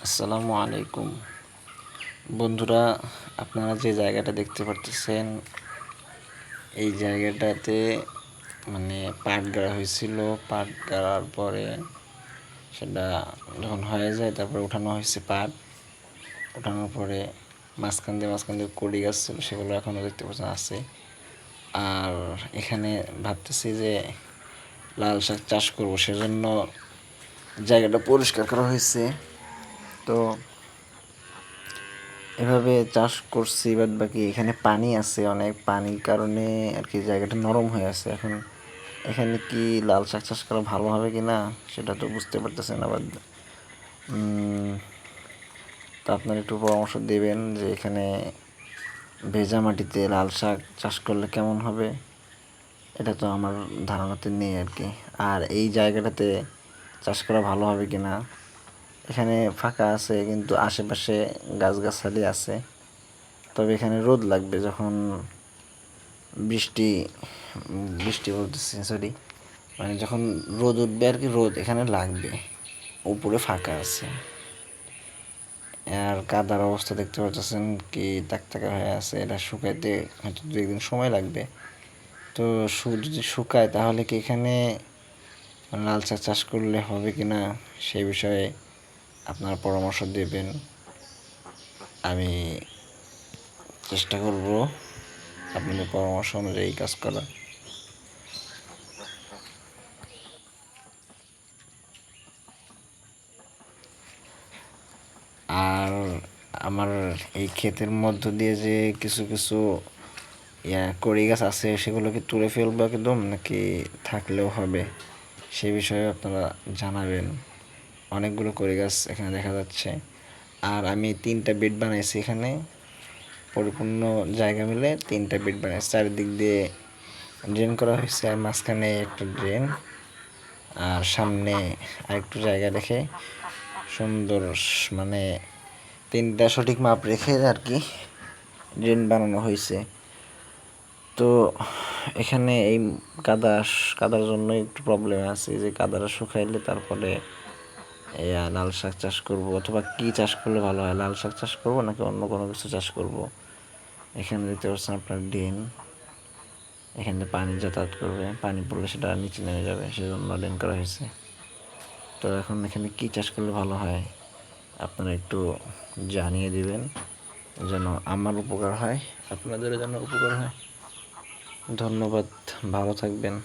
আসসালামু আলাইকুম বন্ধুরা, আপনারা যে জায়গাটা দেখতে পারতেছেন এই জায়গাটাতে পাট গাড়া হয়েছিল। পাট গাড়ার পরে সেটা যখন হয়ে যায় তারপরে উঠানো হয়েছে। পাট উঠানোর পরে মাঝখান দিয়ে কড়ি গাছ ছিল, সেগুলো এখনও দেখতে পাচ্ছেন আছে। আর এখানে ভাবতেছি যে লাল শাক চাষ করবো, সেজন্য জায়গাটা পরিষ্কার করা হয়েছে। তো এভাবে চাষ করছি, বাদ বাকি এখানে পানি আছে, অনেক পানির কারণে আর কি জায়গাটা নরম হয়ে আছে। এখন এখানে কি লাল শাক চাষ করা ভালো হবে কি না সেটা তো বুঝতে পারতেছেন। আবার তা আপনার একটু পরামর্শ দেবেন যে এখানে ভেজা মাটিতে লাল শাক চাষ করলে কেমন হবে। এটা তো আমার ধারণাতে নেই আর কি। আর এই জায়গাটাতে চাষ করা ভালো হবে কি না। এখানে ফাঁকা আছে কিন্তু আশেপাশে গাছগাছালি আছে, তবে এখানে রোদ লাগবে। যখন বৃষ্টি বৃষ্টি বলতেছি সরি, যখন রোদ উঠবে আর কি, রোদ এখানে লাগবে। উপরে ফাঁকা আছে। আর কাদার অবস্থা দেখতে পাচ্ছেন কি তাকতাকা হয়ে আছে, এটা শুকাইতে হয়তো 2-1 দিন সময় লাগবে। তো যদি শুকায় তাহলে কি এখানে লাল শাক চাষ করলে হবে কি না সেই বিষয়ে আপনার পরামর্শ দেবেন। আমি চেষ্টা করব আপনাদের পরামর্শ অনুযায়ী কাজ করা। আর আমার এই ক্ষেতের মধ্য দিয়ে যে কিছু কিছু কড়ি গাছ আছে, সেগুলো কি তুলে ফেলবো একদম, নাকি থাকলেও হবে সে বিষয়ে আপনারা জানাবেন। অনেকগুলো কড়ি গাছ এখানে দেখা যাচ্ছে। আর আমি 3টা বেড বানাইছি এখানে, পরিপূর্ণ জায়গা মিলে 3টা বেড বানাইছি। চারিদিক দিয়ে ড্রেন করা হয়েছে, আর মাঝখানে একটা ড্রেন, আর সামনে আরেকটু জায়গা রেখে সুন্দর 3টা সঠিক মাপ রেখে আর কি ড্রেন বানানো হয়েছে। তো এখানে এই কাদার জন্য একটু প্রবলেম আছে, যে কাদাটা শুকাইলে তারপরে লাল শাক চাষ করব, অথবা কি চাষ করলে ভালো হয়, লাল শাক চাষ করব নাকি অন্য কোনো কিছু চাষ করব। এখানে দেখতে পাচ্ছেন আপনার ড্রেন, এখানে পানি যাতায়াত করবে, পানি পড়লে সেটা নিচে নেমে যাবে, সেজন্য ড্রেন করা হয়েছে। তো এখন এখানে কি চাষ করলে ভালো হয় আপনারা একটু জানিয়ে দিবেন, যেন আমার উপকার হয়, আপনাদেরও যেন উপকার হয়। ধন্যবাদ, ভালো থাকবেন।